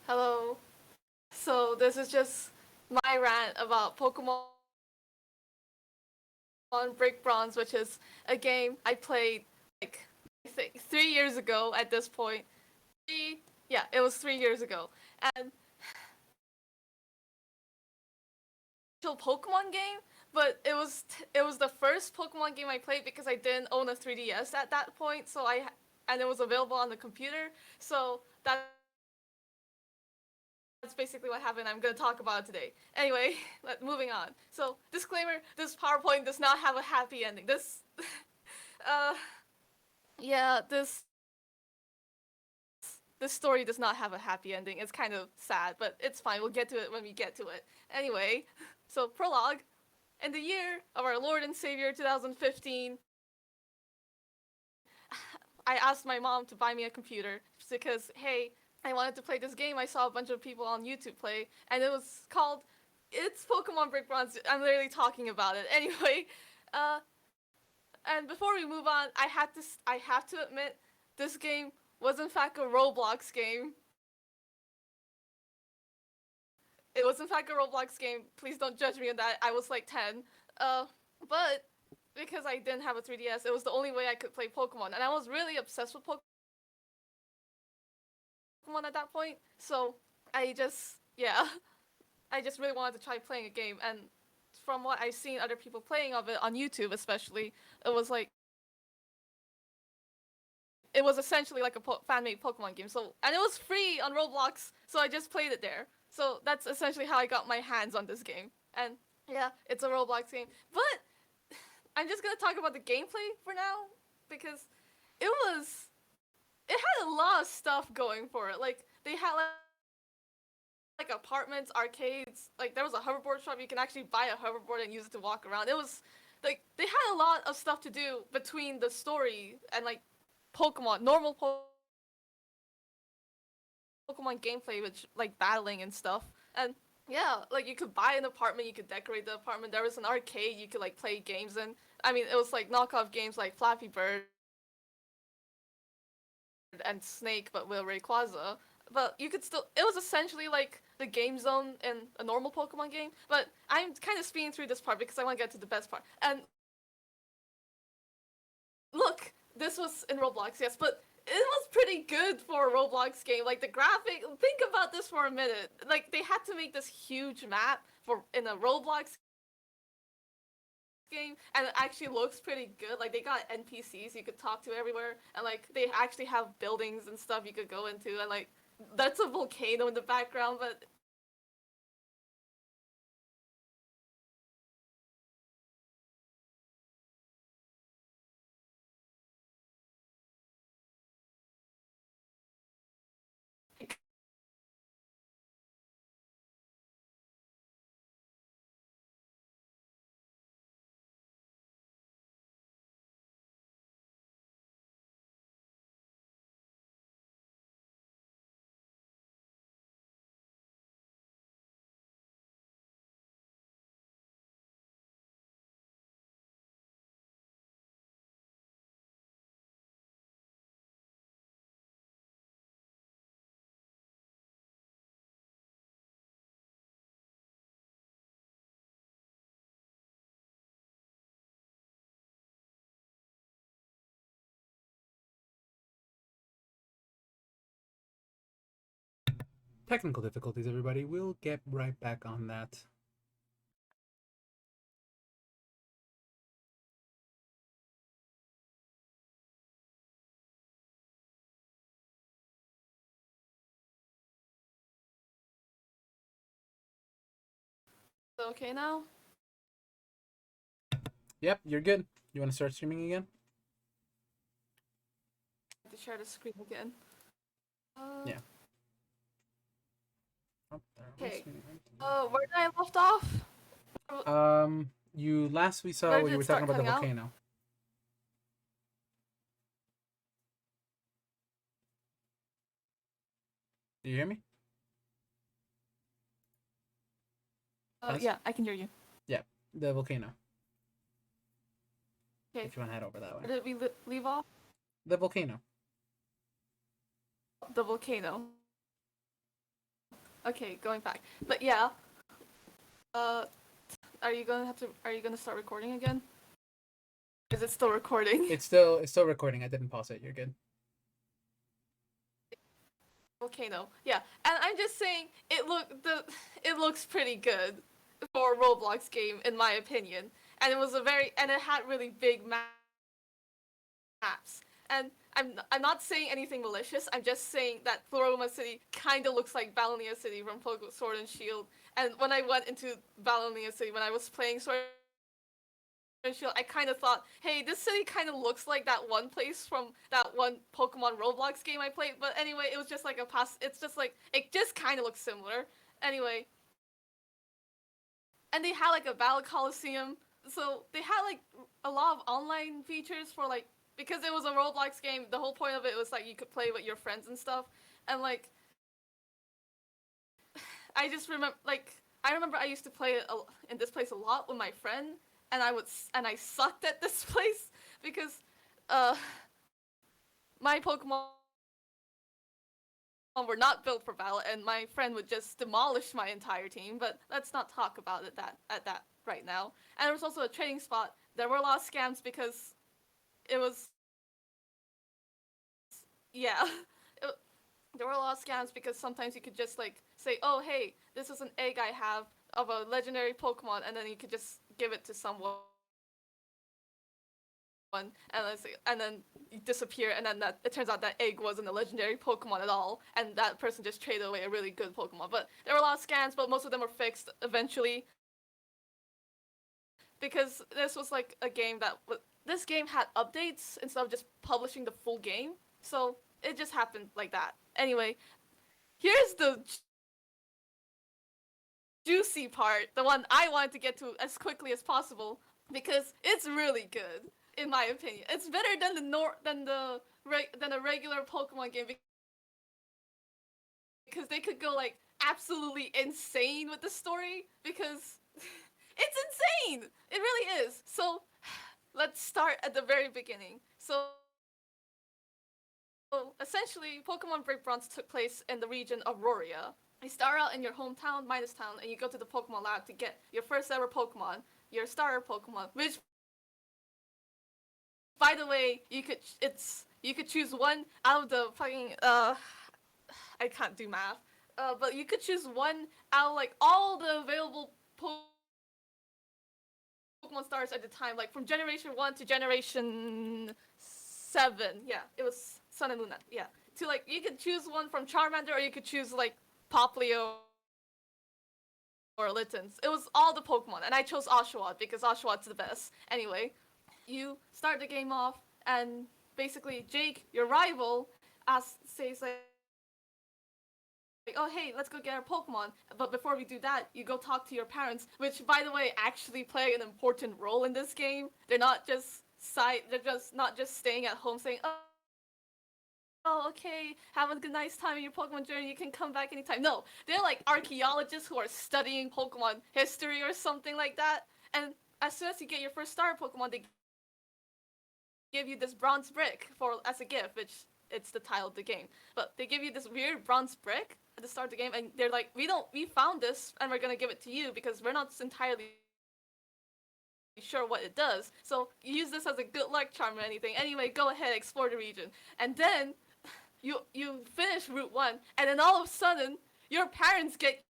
Hello. So this is just my rant about Pokemon Break Bronze, which is a game I played like I think 3 years ago at this point. Yeah, it was 3 years ago. And actual Pokemon game, but it was the first Pokemon game I played because I didn't own a 3DS at that point, and it was available on the computer. So that's basically what happened. I'm going to talk about it today. Anyway, moving on. So, disclaimer: this PowerPoint does not have a happy ending. Uh, yeah, this story does not have a happy ending. It's kind of sad, but it's fine. We'll get to it when we get to it. Anyway, so prologue. In the year of our Lord and Savior 2015, I asked my mom to buy me a computer because, hey, I wanted to play this game I saw a bunch of people on YouTube play, and it was called It's Pokemon Break Bronze. I'm literally talking about it. Anyway, uh, and before we move on, I have to admit this game was in fact a Roblox game. It was in fact a Roblox game. Please don't judge me on that. I was like 10. But because I didn't have a 3DS, it was the only way I could play Pokemon, and I was really obsessed with Pokemon at that point. So yeah, I just really wanted to try playing a game, and from what I've seen other people playing of it on YouTube, especially, it was like it was essentially like a fan-made Pokemon game. So and it was free on Roblox, so I just played it there. So that's essentially how I got my hands on this game. And yeah, it's a Roblox game. But I'm just gonna talk about the gameplay for now because it was it had a lot of stuff going for it. Like they had like apartments, arcades. Like there was a hoverboard shop. You can actually buy a hoverboard and use it to walk around. It was like they had a lot of stuff to do between the story and like normal Pokemon gameplay, which like battling and stuff. And yeah, like you could buy an apartment, you could decorate the apartment. There was an arcade you could like play games in. I mean, it was like knockoff games like Flappy Bird and Snake, but with Rayquaza. But you could still, it was essentially like the game zone in a normal Pokemon game. But I'm kind of speeding through this part because I want to get to the best part. And look, this was in Roblox, yes, but it was pretty good for a Roblox game. Like the graphic, think about this for a minute. Like they had to make this huge map for in a Roblox game, and it actually looks pretty good. Like they got NPCs you could talk to everywhere, and like they actually have buildings and stuff you could go into, and like that's a volcano in the background, but Technical difficulties, everybody. We'll get right back on that. okay now. Yep, you're good. You want to start streaming again? To share the screen again. Uh, Yeah. Oh, there okay. was. Where did I left off? You last we saw Where when did you it were talking start about the cutting out? volcano. Do you hear me? Yes. Yeah, I can hear you. Yeah, the volcano. Okay. If you want to head over that way. Where did we leave off? The volcano. The volcano. Okay, going back. But yeah, uh, are you gonna start recording again? Is it still recording? It's still recording. I didn't pause it. You're good. Volcano. Yeah, and I'm just saying it looks pretty good for a Roblox game in my opinion. And it had really big maps. And I'm not saying anything malicious. I'm just saying that Floroma City kind of looks like Balonia City from Pokemon Sword and Shield. And when I went into Balonia City when I was playing Sword and Shield, I kind of thought, hey, this city kind of looks like that one place from that one Pokemon Roblox game I played. But anyway, it was just like a pass. It's just like it just kind of looks similar. Anyway, and they had like a battle coliseum, so they had like a lot of online features for like because it was a Roblox game. The whole point of it was like you could play with your friends and stuff, and like I remember I used to play it in this place a lot with my friend, and I sucked at this place because uh my Pokemon were not built for battle, and my friend would just demolish my entire team. But let's not talk about it that right now. And there was also a trading spot. There were a lot of scams because it was yeah. It, there were a lot of scams because sometimes you could just like say, "Oh, hey, this is an egg I have of a legendary Pokemon," and then you could just give it to someone, and then you disappear, and then it turns out that egg wasn't a legendary Pokemon at all, and that person just traded away a really good Pokemon. But there were a lot of scams, but most of them were fixed eventually because this was like a game this game had updates instead of just publishing the full game, so it just happened like that. Anyway, here's the juicy part, the one I wanted to get to as quickly as possible because it's really good in my opinion. It's better than than a regular Pokemon game because they could go like absolutely insane with the story because it's insane. It really is. So let's start at the very beginning. So essentially, Pokemon Break Bronze took place in the region of Roria. You start out in your hometown, Minus Town, and you go to the Pokemon Lab to get your first ever Pokemon, your starter Pokemon, which, by the way, you could choose one out of the fucking I can't do math, but you could choose one out of like all the available Pokemon stars at the time, like from Generation 1 to Generation 7. Yeah, it was Sun and Moon. Yeah. To like, you could choose one from Charmander or you could choose like Poplio or Littens. It was all the Pokemon, and I chose Oshawott because Oshawot's the best. Anyway, you start the game off, and basically Jake, your rival, says like, oh hey, let's go get our Pokemon. But before we do that, you go talk to your parents, which by the way actually play an important role in this game. They're just not just staying at home saying, oh okay, have a good nice time in your Pokemon journey, you can come back anytime. No, they're like archaeologists who are studying Pokemon history or something like that. And as soon as you get your first star Pokemon, they give you this bronze brick for as a gift, which it's the title of the game. But they give you this weird bronze brick at the start of the game, and they're like, we found this, and we're gonna give it to you because we're not entirely sure what it does. So use this as a good luck charm or anything. Anyway, go ahead, explore the region, and then you finish Route 1, and then all of a sudden your parents get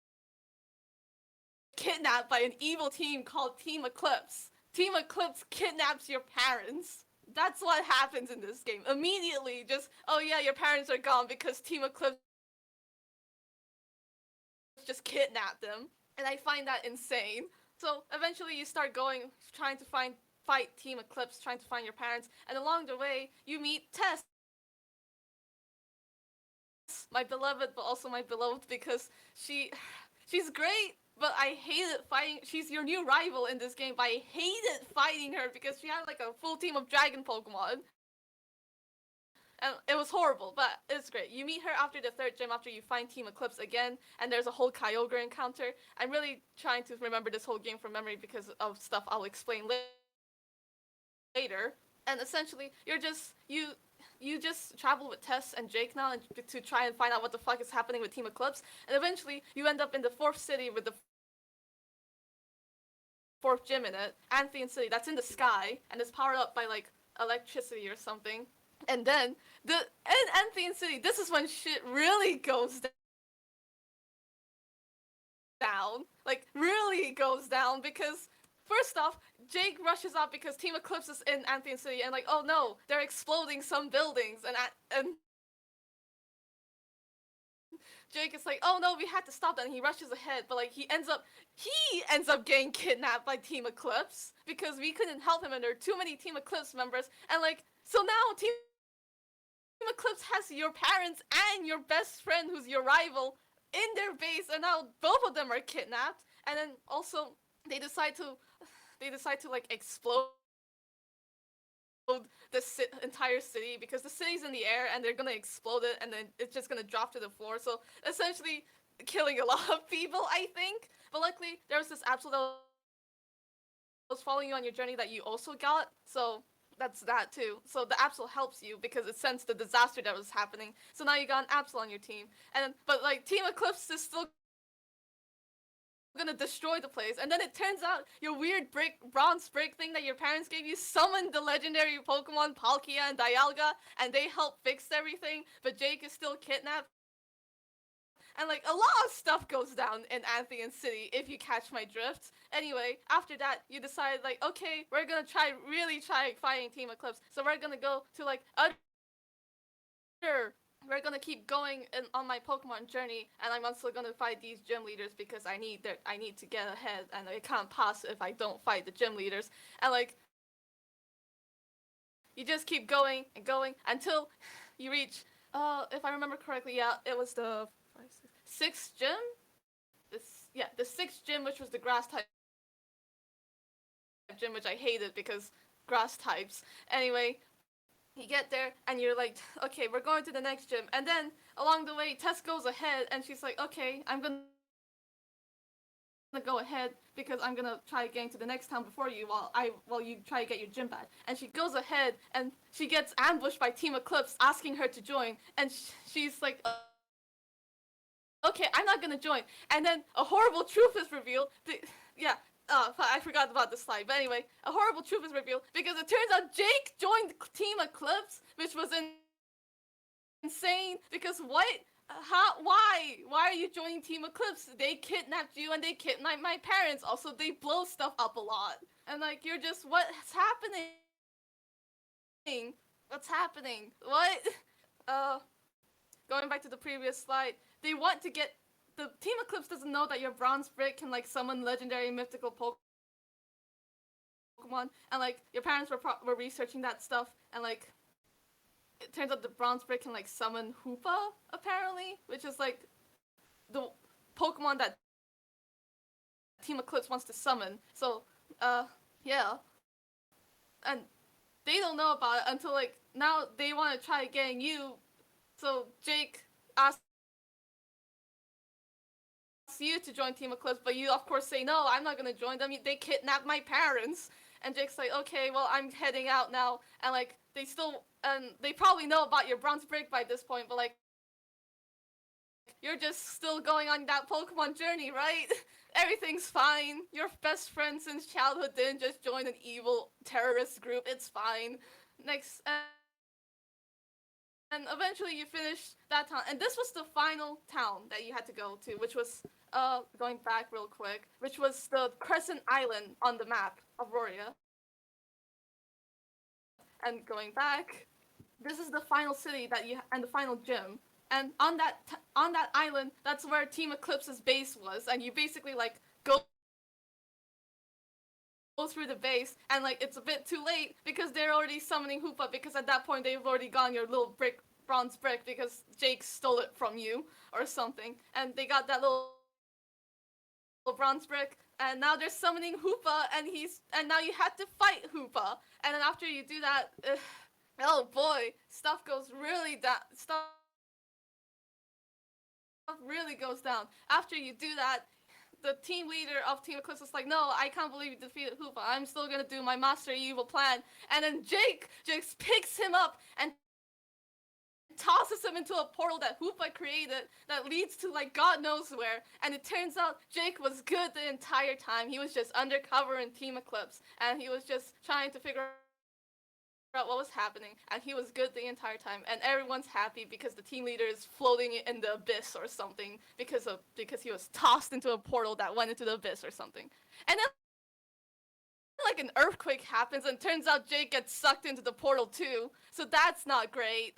kidnapped by an evil team called Team Eclipse. Team Eclipse kidnaps your parents. That's what happens in this game. Immediately, just, oh yeah, your parents are gone because Team Eclipse just kidnapped them. And I find that insane. So eventually you start going, trying to fight Team Eclipse, trying to find your parents. And along the way, you meet Tess, my beloved, but also my beloved because she's great, but I hated fighting. She's your new rival in this game, but I hated fighting her because she had like a full team of dragon Pokemon. And it was horrible, but it's great. You meet her after the third gym after you find Team Eclipse again, and there's a whole Kyogre encounter. I'm really trying to remember this whole game from memory because of stuff I'll explain later. And essentially, you you just travel with Tess and Jake now and to try and find out what the fuck is happening with Team Eclipse, and eventually you end up in the fourth city with the fourth gym in it, Anthean City, that's in the sky and is powered up by like electricity or something. And then in Anthean City, this is when shit really goes down. Like really goes down because first off, Jake rushes out because Team Eclipse is in Anthean City and like, oh no, they're exploding some buildings and Jake is like, oh no, we had to stop that, and he rushes ahead, but like he ends up getting kidnapped by Team Eclipse because we couldn't help him, and there are too many Team Eclipse members, and like so now Team Eclipse has your parents and your best friend, who's your rival, in their base, and now both of them are kidnapped, and then also they decide to like explode the entire city because the city's in the air and they're gonna explode it and then it's just gonna drop to the floor. So essentially, killing a lot of people, I think. But luckily, there was this Absol that was following you on your journey that you also got. So that's that too. So the Absol helps you because it sensed the disaster that was happening. So now you got an Absol on your team. And but like Team Eclipse is still gonna destroy the place, and then it turns out your weird bronze brick thing that your parents gave you summoned the legendary Pokemon Palkia and Dialga, and they help fix everything, but Jake is still kidnapped. And like a lot of stuff goes down in Anthean City if you catch my drift. Anyway, after that you decide like, okay, we're gonna really try fighting Team Eclipse. So we're gonna go to like other we're gonna keep going on my Pokemon journey, and I'm also gonna fight these gym leaders because I need to get ahead, and I can't pass if I don't fight the gym leaders. And like, you just keep going and going until you reach, if I remember correctly, yeah, it was the sixth gym. The sixth gym, which was the grass type gym, which I hated because grass types. Anyway, you get there and you're like, okay, we're going to the next gym, and then along the way Tess goes ahead and she's like, okay, I'm gonna go ahead because I'm gonna try getting to the next town before you while you try to get your gym badge. And she goes ahead and she gets ambushed by Team Eclipse asking her to join, and she's like, okay, I'm not gonna join. And then a horrible truth is revealed. Yeah, I forgot about the slide. But anyway, a horrible truth is revealed because it turns out Jake joined Team Eclipse, which was insane. Because what? How? Why? Why are you joining Team Eclipse? They kidnapped you and they kidnapped my parents. Also, they blow stuff up a lot. And like, you're just, what's happening? What's happening? What? Going back to the previous slide, they want to get the Team Eclipse doesn't know that your bronze brick can like summon legendary mythical Pokemon, and like your parents were researching that stuff, and like it turns out the bronze brick can like summon Hoopa apparently, which is like the Pokemon that Team Eclipse wants to summon. So yeah, and they don't know about it until like now they want to try getting you. So Jake asks you to join Team Eclipse, but you of course say no, I'm not gonna join them. They kidnapped my parents. And Jake's like, okay, well I'm heading out now. And like they probably know about your bronze break by this point, but like you're just still going on that Pokemon journey, right? Everything's fine. Your best friend since childhood didn't just join an evil terrorist group. It's fine. Next, and eventually you finish that town. And this was the final town that you had to go to, which was, going back real quick, which was the Crescent Island on the map of Roria. And going back, this is the final city and the final gym. And on that island, that's where Team Eclipse's base was. And you basically like go through the base, and like it's a bit too late because they're already summoning Hoopa, because at that point they've already gotten your little bronze brick because Jake stole it from you or something, and they got that little bronze brick, and now they're summoning Hoopa, and now you had to fight Hoopa, and then after you do that, oh boy, stuff goes really down. Stuff really goes down. After you do that, the team leader of Team Eclipse was like, no, I can't believe you defeated Hoopa. I'm still gonna do my Master Evil plan. And then Jake just picks him up and tosses him into a portal that Hoopa created that leads to like God knows where. And it turns out Jake was good the entire time. He was just undercover in Team Eclipse, and he was just trying to figure out what was happening, and he was good the entire time, and everyone's happy because the team leader is floating in the abyss or something because he was tossed into a portal that went into the abyss or something. And then like an earthquake happens, and turns out Jake gets sucked into the portal too. So that's not great.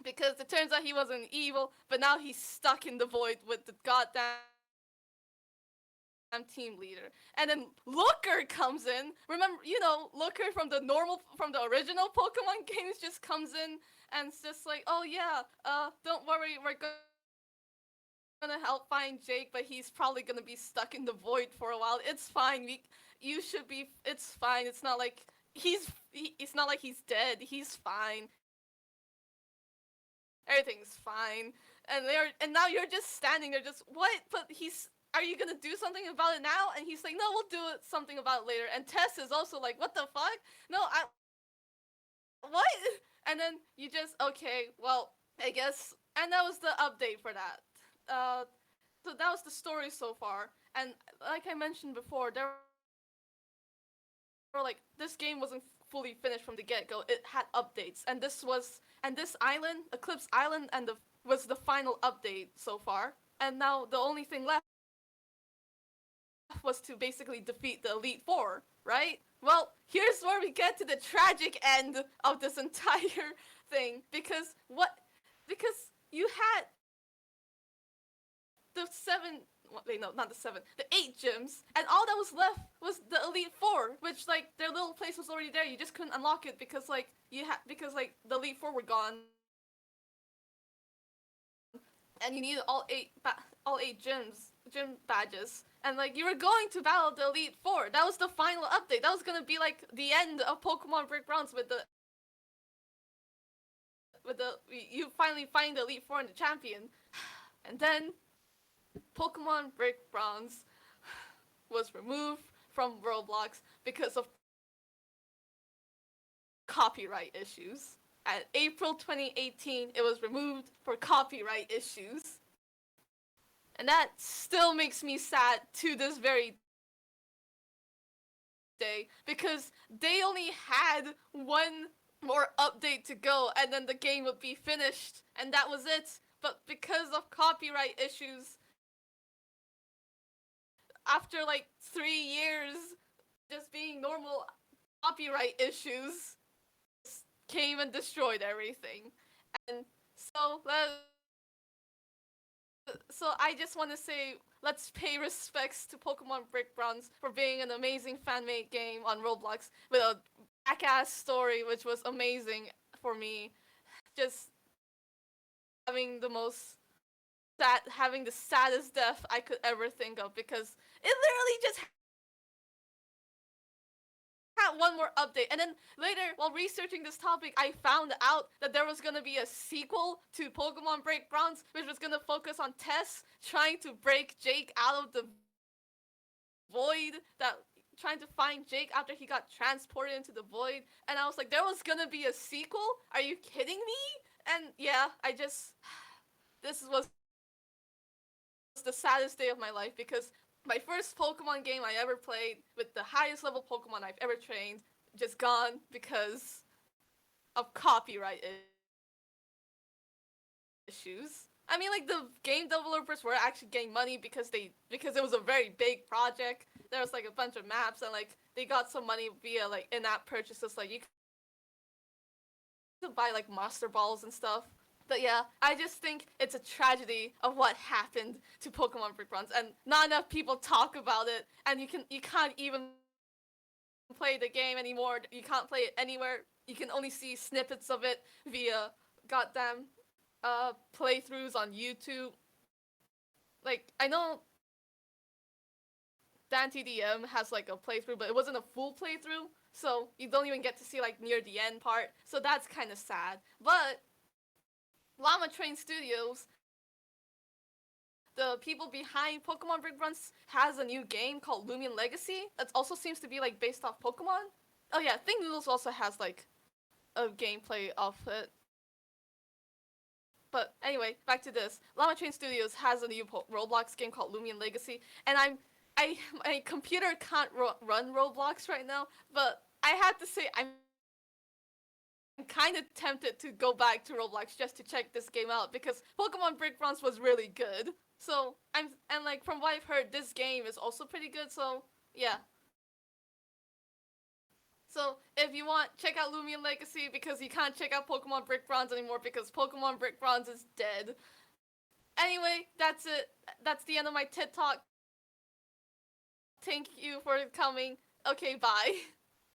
Because it turns out he wasn't evil, but now he's stuck in the void with the goddamn team leader. And then Looker comes in. Remember, Looker from the original Pokemon games just comes in and it's just like, oh yeah, don't worry, we're gonna help find Jake, but he's probably gonna be stuck in the void for a while. It's fine. It's fine. It's not like it's not like he's dead. He's fine. Everything's fine. And now you're just standing there, just what? But are you gonna do something about it now? And he's like, no, we'll do something about it later. And Tess is also like, what the fuck? No, what? And then you just, okay, well, I guess, and that was the update for that. So that was the story so far. And like I mentioned before, there were like, this game wasn't fully finished from the get-go. It had updates, and this island, Eclipse Island, was the final update so far. And now the only thing left was to basically defeat the Elite Four, right? Well, here's where we get to the tragic end of this entire thing, because you had the the 8 gyms, and all that was left was the Elite Four, which like their little place was already there. You just couldn't unlock it because the Elite Four were gone, and you needed all eight gym badges, and like you were going to battle the Elite Four. That was the final update. That was gonna be like the end of Pokemon Break Bronze with you finally find the Elite Four and the champion, and then Pokemon Break Bronze was removed from Roblox because of copyright issues. At April 2018, it was removed for copyright issues. And that still makes me sad to this very day, because they only had one more update to go and then the game would be finished, and that was it. But because of copyright issues, after like 3 years just being normal, copyright issues came and destroyed everything. And so I just want to say, let's pay respects to Pokemon Brick Bronze for being an amazing fan-made game on Roblox with a back-ass story, which was amazing for me. Just having having the saddest death I could ever think of, because it literally just had one more update. And then later, while researching this topic, I found out that there was gonna be a sequel to Pokemon Break Bronze, which was gonna focus on Tess trying to break Jake out of the void, trying to find Jake after he got transported into the void. And I was like, there was gonna be a sequel? Are you kidding me? And yeah, this was the saddest day of my life, because my first Pokemon game I ever played with the highest level Pokemon I've ever trained just gone because of copyright issues. I mean, like, the game developers were actually getting money because it was a very big project. There was like a bunch of maps, and like they got some money via like in-app purchases. Like you could buy like Master Balls and stuff. But yeah, I just think it's a tragedy of what happened to Pokemon Brick Bronze, and not enough people talk about it. And you can't even play the game anymore. You can't play it anywhere. You can only see snippets of it via goddamn playthroughs on YouTube. Like, I know DanTDM has like a playthrough, but it wasn't a full playthrough, so you don't even get to see like near the end part. So that's kind of sad. But Llama Train Studios, the people behind Pokemon Brick Bronze, has a new game called Lumion Legacy that also seems to be like based off Pokemon. Oh yeah, Think Noodles also has like a gameplay of it. But anyway, back to this. Llama Train Studios has a new Roblox game called Lumion Legacy, and my computer can't run Roblox right now, but I have to say I'm kind of tempted to go back to Roblox just to check this game out because Pokemon Brick Bronze was really good. So and like from what I've heard, this game is also pretty good. So yeah. So if you want, check out Lumion Legacy because you can't check out Pokemon Brick Bronze anymore because Pokemon Brick Bronze is dead. Anyway, that's it. That's the end of my TED Talk. Thank you for coming. Okay, bye.